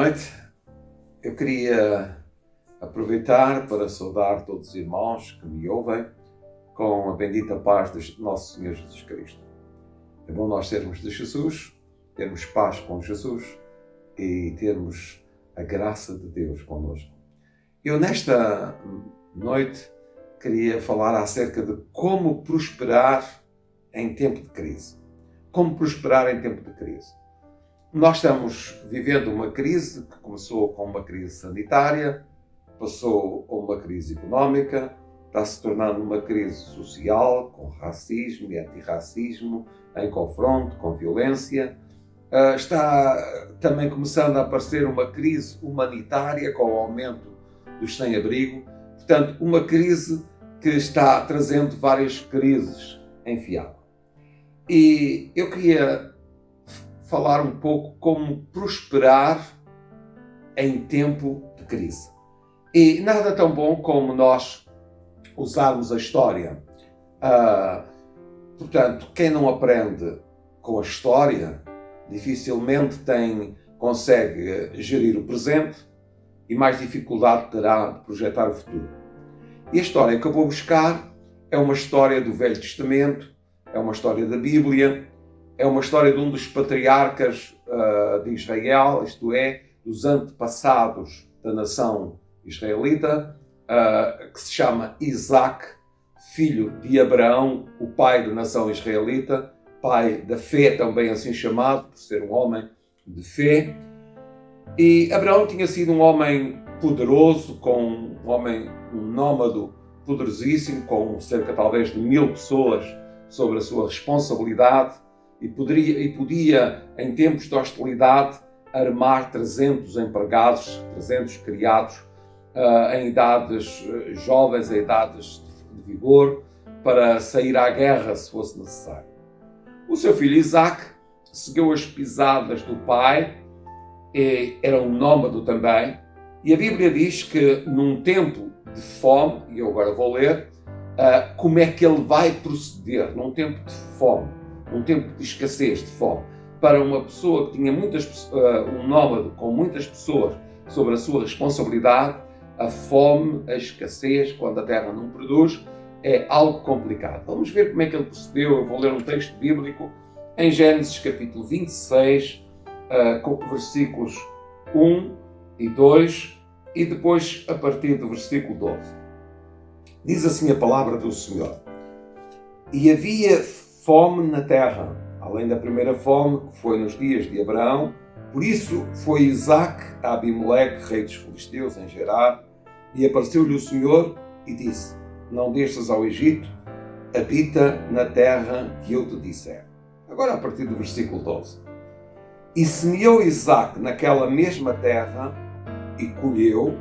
noite. Eu queria aproveitar para saudar todos os irmãos que me ouvem com a bendita paz de nosso Senhor Jesus Cristo. É bom nós sermos de Jesus, termos paz com Jesus e termos a graça de Deus connosco. Eu nesta noite queria falar acerca de como prosperar em tempo de crise. Como prosperar em tempo de crise. Nós estamos vivendo uma crise que começou com uma crise sanitária, passou a uma crise económica, está se tornando uma crise social, com racismo e antirracismo, em confronto, com violência. Está também começando a aparecer uma crise humanitária com o aumento dos sem-abrigo. Portanto, uma crise que está trazendo várias crises enfiadas. E eu queria falar um pouco como prosperar em tempo de crise. E nada tão bom como nós usarmos a história. Portanto, quem não aprende com a história, dificilmente consegue gerir o presente e mais dificuldade terá de projetar o futuro. E a história que eu vou buscar é uma história do Velho Testamento, é uma história da Bíblia, é uma história de um dos patriarcas de Israel, isto é, dos antepassados da nação israelita, que se chama Isaac, filho de Abraão, o pai da nação israelita, pai da fé, também assim chamado, por ser um homem de fé. E Abraão tinha sido um homem poderoso, um nómada poderosíssimo, com cerca talvez de 1000 pessoas sobre a sua responsabilidade, e podia, em tempos de hostilidade, armar 300 empregados, 300 criados, em idades jovens, em idades de vigor, para sair à guerra se fosse necessário. O seu filho Isaac seguiu as pisadas do pai, era um nómade também, e a Bíblia diz que num tempo de fome, e eu agora vou ler, como é que ele vai proceder num tempo de fome, num tempo de escassez, de fome, para uma pessoa que tinha um nómade com muitas pessoas sobre a sua responsabilidade. A fome, a escassez, quando a terra não produz, é algo complicado. Vamos ver como é que ele procedeu. Eu vou ler um texto bíblico em Gênesis capítulo 26, com versículos 1 e 2, e depois a partir do versículo 12. Diz assim a palavra do Senhor: E havia fome na terra, além da primeira fome que foi nos dias de Abraão. Por isso foi Isaac a Abimeleque, rei dos filisteus, em Gerar, e apareceu-lhe o Senhor e disse: Não desças ao Egito, habita na terra que eu te disser. Agora a partir do versículo 12. E semeou Isaac naquela mesma terra e colheu,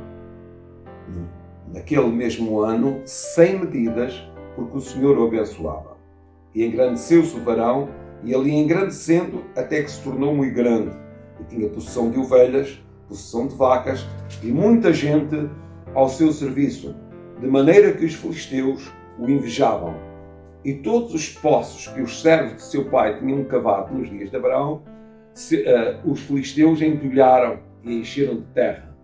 naquele mesmo ano, 100 medidas, porque o Senhor o abençoava. E engrandeceu-se o varão, e ali engrandecendo, até que se tornou muito grande. E tinha possessão de ovelhas, possessão de vacas, e muita gente ao seu serviço, de maneira que os filisteus o invejavam. E todos os poços que os servos de seu pai tinham cavado nos dias de Abraão, os filisteus entulharam e encheram de terra.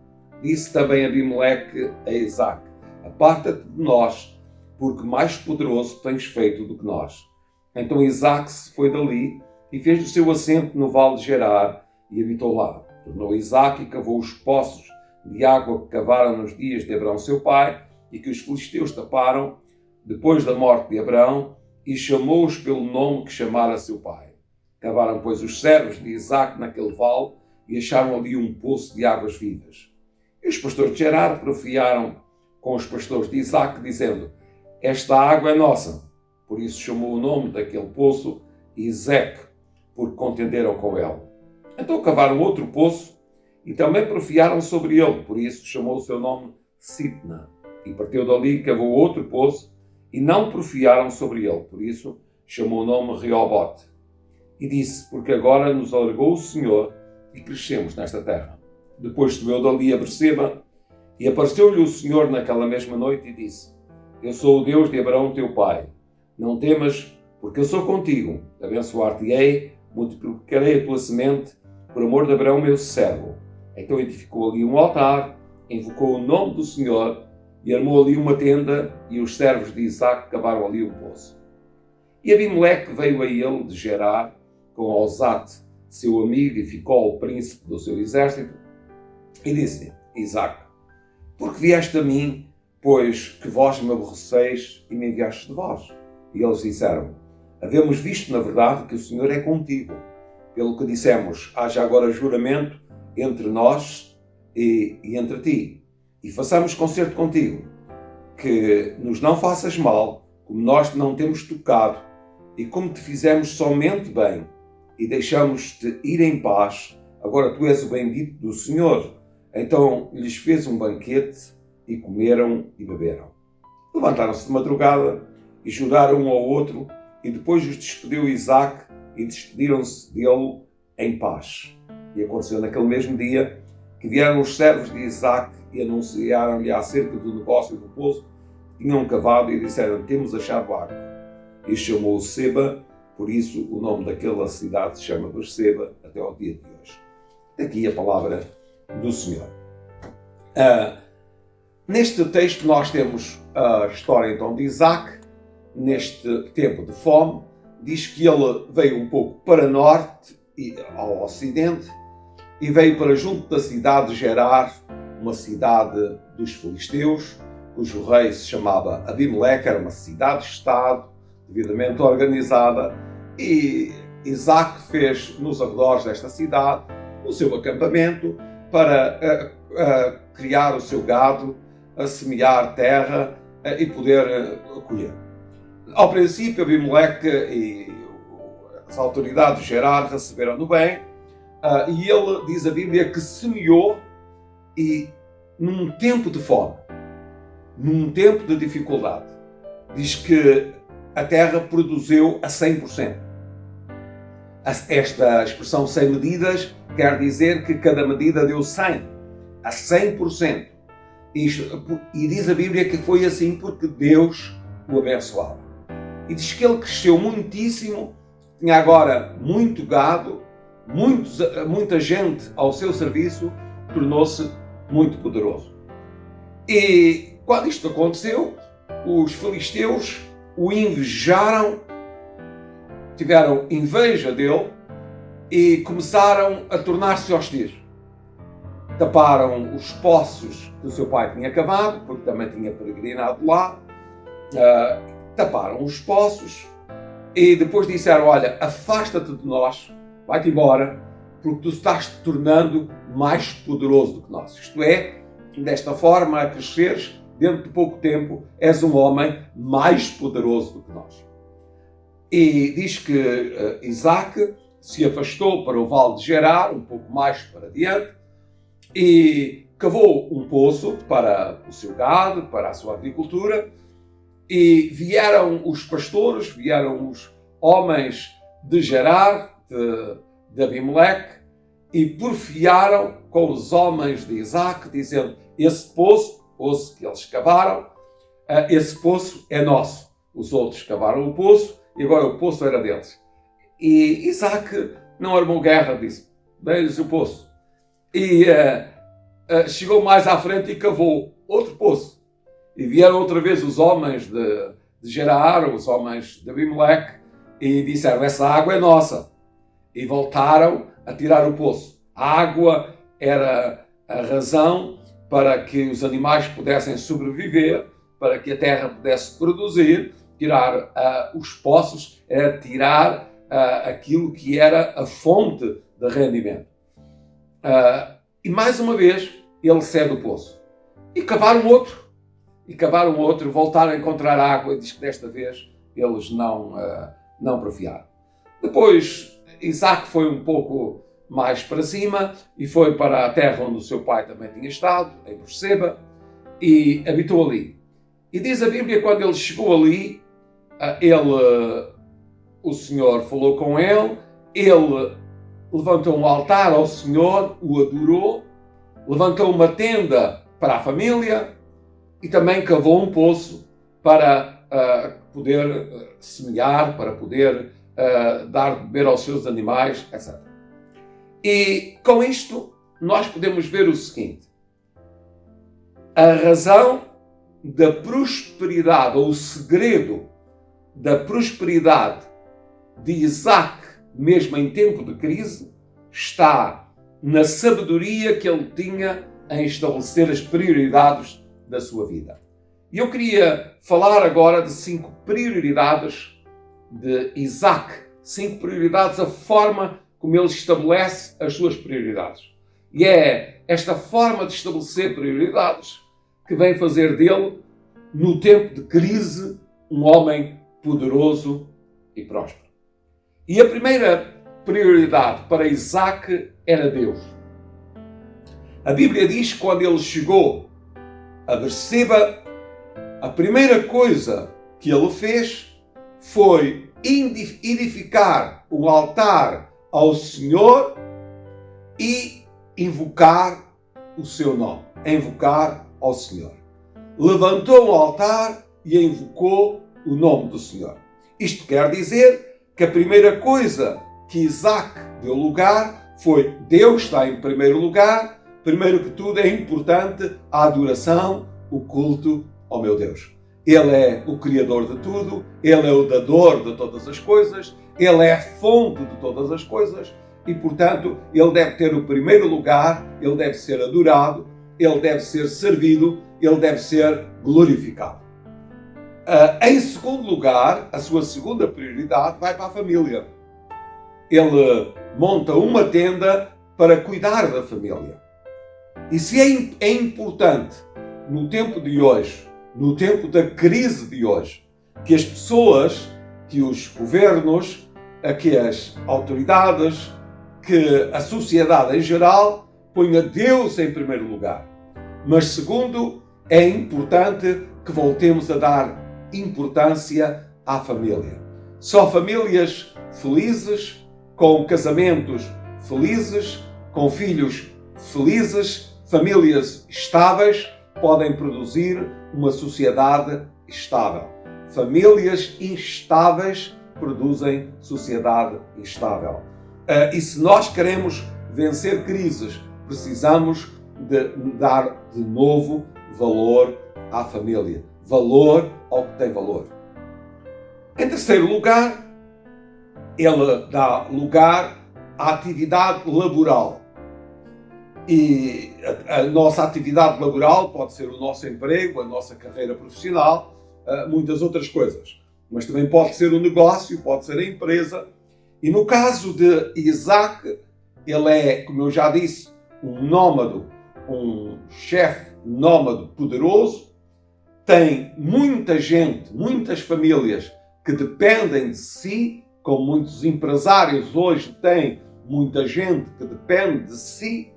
Disse também Abimeleque a Isaac: Aparta-te de nós, porque mais poderoso tens feito do que nós. Então Isaac se foi dali e fez o seu assento no vale de Gerar e habitou lá. Tornou Isaac e cavou os poços de água que cavaram nos dias de Abraão seu pai e que os filisteus taparam depois da morte de Abraão, e chamou-os pelo nome que chamara seu pai. Cavaram, pois, os servos de Isaac naquele vale e acharam ali um poço de águas vivas. E os pastores de Gerar profiaram com os pastores de Isaac, dizendo: Esta água é nossa. Por isso chamou o nome daquele poço Ezeque, porque contenderam com ele. Então cavaram outro poço e também profiaram sobre ele, por isso chamou o seu nome Sitna. E partiu dali e cavou outro poço e não profiaram sobre ele, por isso chamou o nome Reobote. E disse: Porque agora nos alargou o Senhor e crescemos nesta terra. Depois subiu dali a Berseba e apareceu-lhe o Senhor naquela mesma noite e disse: Eu sou o Deus de Abraão teu pai. Não temas, porque eu sou contigo. Abençoar-te-ei, multiplicarei a tua semente, por amor de Abraão meu servo. Então edificou ali um altar, invocou o nome do Senhor e armou ali uma tenda, e os servos de Isaque cavaram ali um poço. E Abimeleque veio a ele de Gerar, com Osate, seu amigo, e ficou o príncipe do seu exército, e disse-lhe: Isaque, por que vieste a mim, pois que vós me aborreceis e me enviastes de vós? E eles disseram: havemos visto, na verdade, que o Senhor é contigo. Pelo que dissemos, haja agora juramento entre nós e entre ti, e façamos concerto contigo, que nos não faças mal, como nós não temos tocado, e como te fizemos somente bem, e deixamos-te ir em paz. Agora tu és o bendito do Senhor. Então lhes fez um banquete, e comeram e beberam. Levantaram-se de madrugada, e juraram um ao outro, e depois os despediu Isaque, e despediram-se dele em paz. E aconteceu naquele mesmo dia, que vieram os servos de Isaque, e anunciaram-lhe acerca do negócio do poço que tinham cavado, e disseram: temos achado água. E chamou-o Seba, por isso o nome daquela cidade se chama Berseba até ao dia de hoje. Daqui a palavra do Senhor. Neste texto nós temos a história então de Isaque, neste tempo de fome. Diz que ele veio um pouco para norte e ao ocidente, e veio para junto da cidade de Gerar, uma cidade dos filisteus, cujo rei se chamava Abimeleque, era uma cidade-estado devidamente organizada, e Isaque fez nos arredores desta cidade o seu acampamento para criar o seu gado, a semear terra e poder colher. Ao princípio, Abimeleque e as autoridades de Gerar receberam-no bem, e ele, diz a Bíblia, que semeou, e num tempo de fome, num tempo de dificuldade, diz que a terra produziu a 100%. Esta expressão 100 medidas quer dizer que cada medida deu 100, a 100%. E diz a Bíblia que foi assim porque Deus o abençoava. E diz que ele cresceu muitíssimo, tinha agora muito gado, muita gente ao seu serviço, tornou-se muito poderoso. E quando isto aconteceu, os filisteus o invejaram, tiveram inveja dele e começaram a tornar-se hostis. Taparam os poços que o seu pai tinha cavado, porque também tinha peregrinado lá, taparam os poços e depois disseram: olha, afasta-te de nós, vai-te embora, porque tu estás te tornando mais poderoso do que nós. Isto é, desta forma, a cresceres, dentro de pouco tempo, és um homem mais poderoso do que nós. E diz que Isaque se afastou para o vale de Gerar, um pouco mais para diante, e cavou um poço para o seu gado, para a sua agricultura, e vieram os pastores, vieram os homens de Gerar, de Abimeleque, e porfiaram com os homens de Isaque, dizendo: esse poço que eles cavaram, esse poço é nosso. Os outros cavaram o poço e agora o poço era deles. E Isaque não armou guerra, disse: dei-lhes o poço. E chegou mais à frente e cavou outro poço. E vieram outra vez os homens de Gerar, os homens de Abimeleque, e disseram: essa água é nossa. E voltaram a tirar o poço. A água era a razão para que os animais pudessem sobreviver, para que a terra pudesse produzir. Tirar os poços era tirar aquilo que era a fonte de rendimento. E mais uma vez ele cede o poço. E cavaram outro, voltaram a encontrar água, e diz que desta vez eles não porfiaram. Depois Isaque foi um pouco mais para cima e foi para a terra onde o seu pai também tinha estado, em Berseba, e habitou ali. E diz a Bíblia, quando ele chegou ali, o Senhor falou com ele levantou um altar ao Senhor, o adorou, levantou uma tenda para a família e também cavou um poço para poder semear, para poder dar de beber aos seus animais, etc. E com isto, nós podemos ver o seguinte: a razão da prosperidade, ou o segredo da prosperidade de Isaac, mesmo em tempo de crise, está na sabedoria que ele tinha em estabelecer as prioridades da sua vida. E eu queria falar agora de 5 prioridades de Isaac. 5 prioridades, a forma como ele estabelece as suas prioridades. E é esta forma de estabelecer prioridades que vem fazer dele, no tempo de crise, um homem poderoso e próspero. E a primeira prioridade para Isaac era Deus. A Bíblia diz que quando ele chegou a Berseba, a primeira coisa que ele fez foi edificar um altar ao Senhor e invocar o seu nome. Invocar ao Senhor. Levantou um altar e invocou o nome do Senhor. Isto quer dizer que a primeira coisa que Isaac deu lugar foi: Deus está em primeiro lugar. Primeiro que tudo, é importante a adoração, o culto ao meu Deus. Ele é o Criador de tudo, Ele é o dador de todas as coisas, Ele é a fonte de todas as coisas e, portanto, Ele deve ter o primeiro lugar, Ele deve ser adorado, Ele deve ser servido, Ele deve ser glorificado. Em segundo lugar, a sua segunda prioridade vai para a família. Ele monta uma tenda para cuidar da família. E se é importante, no tempo de hoje, no tempo da crise de hoje, que as pessoas, que os governos, que as autoridades, que a sociedade em geral ponha Deus em primeiro lugar. Mas segundo, é importante que voltemos a dar importância à família. Só famílias felizes, com casamentos felizes, com filhos felizes, famílias estáveis, podem produzir uma sociedade estável. Famílias instáveis produzem sociedade instável. E se nós queremos vencer crises, precisamos de dar de novo valor à família. Valor ao que tem valor. Em terceiro lugar, ele dá lugar à atividade laboral. E a nossa atividade laboral pode ser o nosso emprego, a nossa carreira profissional, muitas outras coisas. Mas também pode ser o negócio, pode ser a empresa. E no caso de Isaac, ele é, como eu já disse, um nómade, um chefe nómade poderoso. Tem muita gente, muitas famílias que dependem de si, como muitos empresários hoje têm muita gente que depende de si.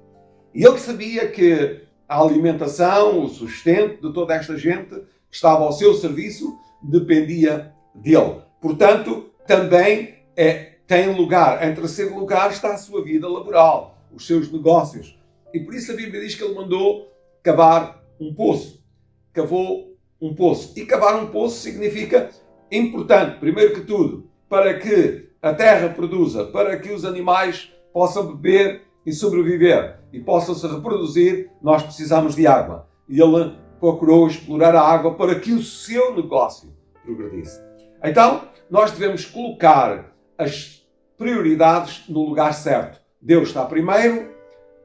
E ele sabia que a alimentação, o sustento de toda esta gente que estava ao seu serviço dependia dele. Portanto, também tem lugar, em terceiro lugar está a sua vida laboral, os seus negócios. E por isso a Bíblia diz que ele mandou cavar um poço. Cavou um poço. E cavar um poço significa importante, primeiro que tudo, para que a terra produza, para que os animais possam beber e sobreviver e possam se reproduzir, nós precisamos de água. E ele procurou explorar a água para que o seu negócio progredisse. Então, nós devemos colocar as prioridades no lugar certo. Deus está primeiro,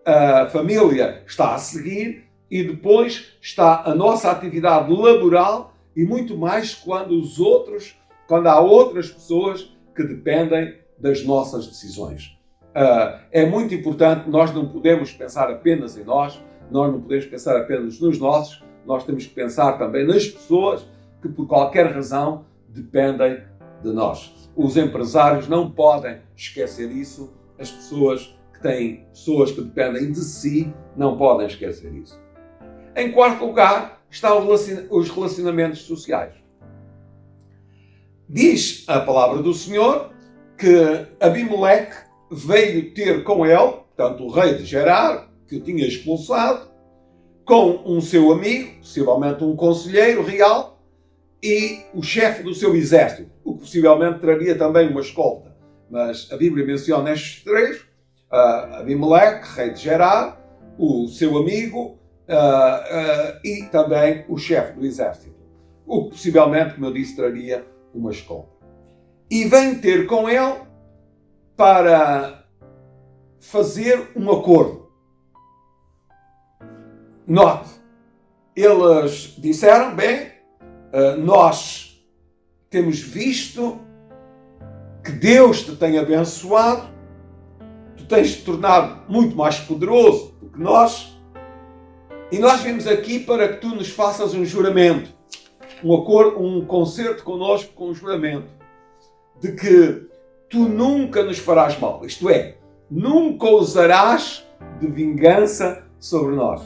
a família está a seguir e depois está a nossa atividade laboral e muito mais quando há outras pessoas que dependem das nossas decisões. É muito importante, nós não podemos pensar apenas em nós não podemos pensar apenas nos nossos, nós temos que pensar também nas pessoas que por qualquer razão dependem de nós. Os empresários não podem esquecer isso, as pessoas que dependem de si não podem esquecer isso. Em quarto lugar, estão os relacionamentos sociais. Diz a palavra do Senhor que Abimeleque veio ter com ele, portanto o rei de Gerar, que o tinha expulsado, com um seu amigo, possivelmente um conselheiro real, e o chefe do seu exército, o que possivelmente traria também uma escolta. Mas a Bíblia menciona estes três, Abimeleque, rei de Gerar, o seu amigo e também o chefe do exército. O que possivelmente, como eu disse, traria uma escolta. E vem ter com ele para fazer um acordo. Note, eles disseram, bem, nós temos visto que Deus te tem abençoado, tu tens te tornado muito mais poderoso do que nós, e nós viemos aqui para que tu nos faças um juramento, um concerto connosco com um juramento, de que tu nunca nos farás mal, isto é, nunca usarás de vingança sobre nós,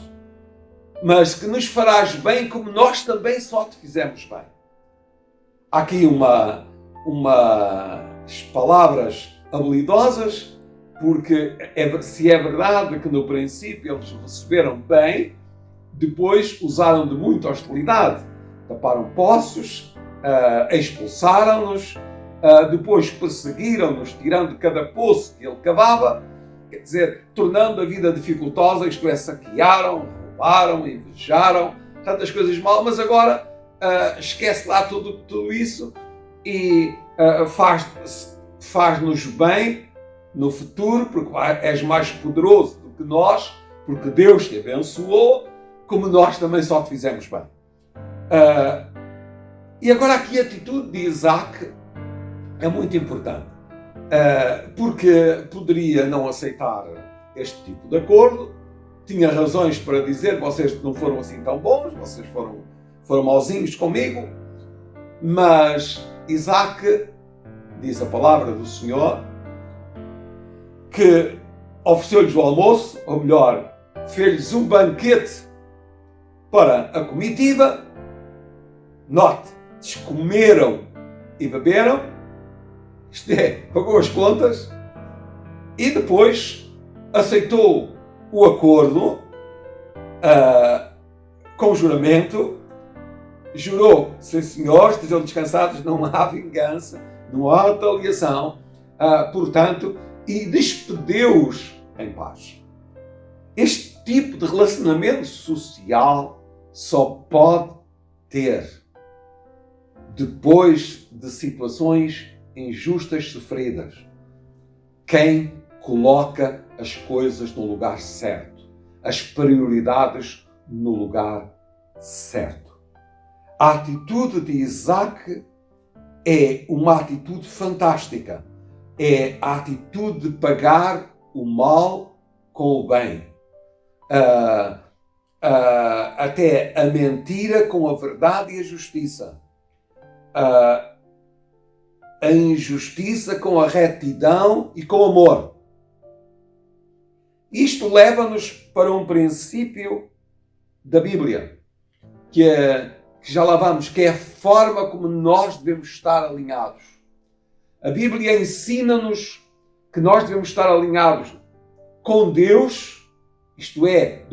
mas que nos farás bem como nós também só te fizemos bem. Há aqui umas palavras habilidosas, porque se é verdade que no princípio eles receberam bem, depois usaram de muita hostilidade, taparam poços, expulsaram-nos, depois perseguiram-nos, tirando cada poço que ele cavava, quer dizer, tornando a vida dificultosa, isto é, saquearam, roubaram, invejaram, tantas coisas mal, mas agora esquece lá tudo isso e faz-nos bem no futuro, porque és mais poderoso do que nós, porque Deus te abençoou, como nós também só te fizemos bem. E agora aqui a atitude de Isaac é muito importante, porque poderia não aceitar este tipo de acordo, tinha razões para dizer, vocês não foram assim tão bons, vocês foram mauzinhos comigo, mas Isaac, diz a palavra do Senhor, que ofereceu-lhes o almoço, ou melhor, fez-lhes um banquete para a comitiva. Note, eles comeram e beberam, isto é, pagou as contas, e depois aceitou o acordo com juramento, jurou, sim senhor, estejam descansados, não há vingança, não há retaliação, portanto, e despediu-os em paz. Este tipo de relacionamento social só pode ter depois de situações injustas sofridas. Quem coloca as coisas no lugar certo, as prioridades no lugar certo. A atitude de Isaac é uma atitude fantástica. É a atitude de pagar o mal com o bem. Até a mentira com a verdade e a justiça. A injustiça com a retidão e com o amor. Isto leva-nos para um princípio da Bíblia, que já lá vamos, que é a forma como nós devemos estar alinhados. A Bíblia ensina-nos que nós devemos estar alinhados com Deus, isto é,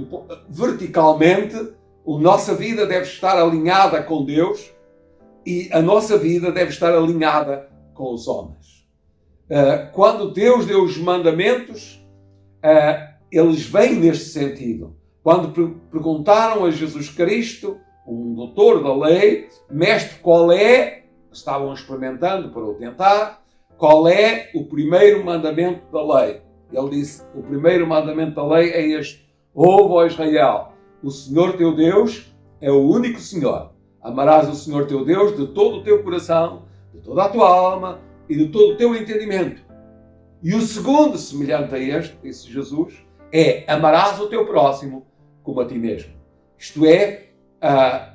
verticalmente, a nossa vida deve estar alinhada com Deus e a nossa vida deve estar alinhada com os homens. Quando Deus deu os mandamentos, eles vêm neste sentido. Quando perguntaram a Jesus Cristo, um doutor da lei, mestre, qual é, estavam experimentando para o tentar, qual é o primeiro mandamento da lei? Ele disse, o primeiro mandamento da lei é este: ouve, ó Israel, o Senhor teu Deus é o único Senhor. Amarás o Senhor teu Deus de todo o teu coração, de toda a tua alma e de todo o teu entendimento. E o segundo, semelhante a este, disse Jesus, é amarás o teu próximo como a ti mesmo. Isto é,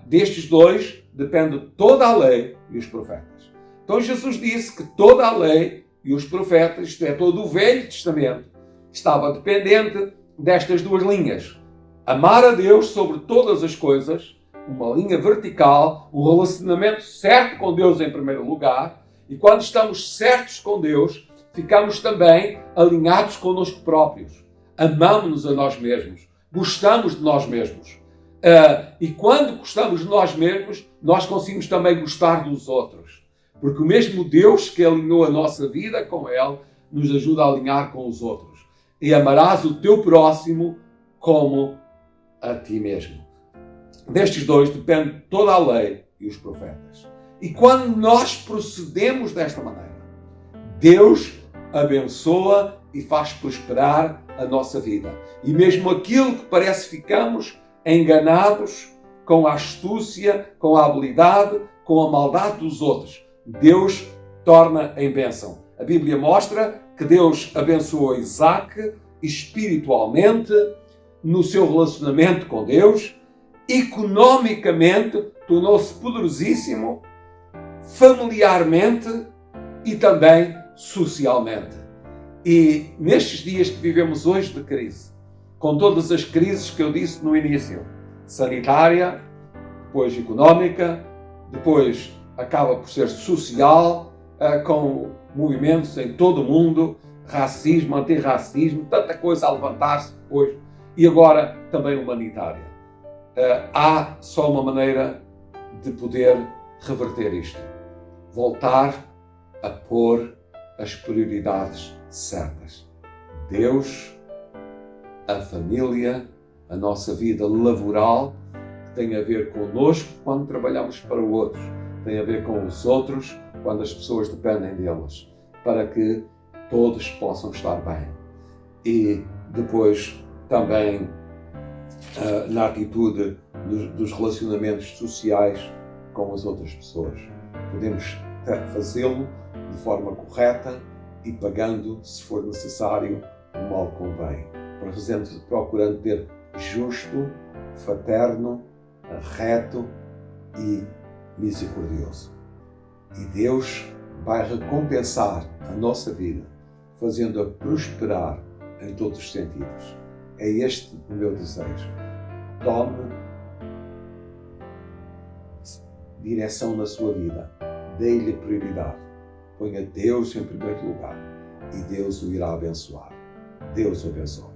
destes dois depende toda a lei e os profetas. Então Jesus disse que toda a lei e os profetas, isto é, todo o Velho Testamento, estava dependente destas duas linhas. Amar a Deus sobre todas as coisas, uma linha vertical, um relacionamento certo com Deus em primeiro lugar, e quando estamos certos com Deus, ficamos também alinhados connosco próprios. Amamos-nos a nós mesmos, gostamos de nós mesmos. E quando gostamos de nós mesmos, nós conseguimos também gostar dos outros. Porque o mesmo Deus que alinhou a nossa vida com Ele, nos ajuda a alinhar com os outros. E amarás o teu próximo como a ti mesmo. Destes dois depende toda a lei e os profetas. E quando nós procedemos desta maneira, Deus abençoa e faz prosperar a nossa vida. E mesmo aquilo que parece ficamos enganados com a astúcia, com a habilidade, com a maldade dos outros, Deus torna em bênção. A Bíblia mostra que Deus abençoou Isaac espiritualmente, no seu relacionamento com Deus, economicamente, tornou-se poderosíssimo, familiarmente e também socialmente. E nestes dias que vivemos hoje de crise, com todas as crises que eu disse no início, sanitária, depois económica, depois acaba por ser social, com movimentos em todo o mundo, racismo, antirracismo, tanta coisa a levantar-se depois, e agora também humanitária. Há só uma maneira de poder reverter isto: voltar a pôr as prioridades certas. Deus, a família, a nossa vida laboral, que tem a ver connosco quando trabalhamos para outros, tem a ver com os outros quando as pessoas dependem deles, para que todos possam estar bem. E depois também na atitude dos relacionamentos sociais com as outras pessoas. Podemos fazê-lo de forma correta e pagando, se for necessário, o mal com o bem. Procurando ter justo, fraterno, reto e misericordioso. E Deus vai recompensar a nossa vida, fazendo-a prosperar em todos os sentidos. É este o meu desejo. Tome direção na sua vida. Dê-lhe prioridade. Ponha Deus em primeiro lugar e Deus o irá abençoar. Deus o abençoe.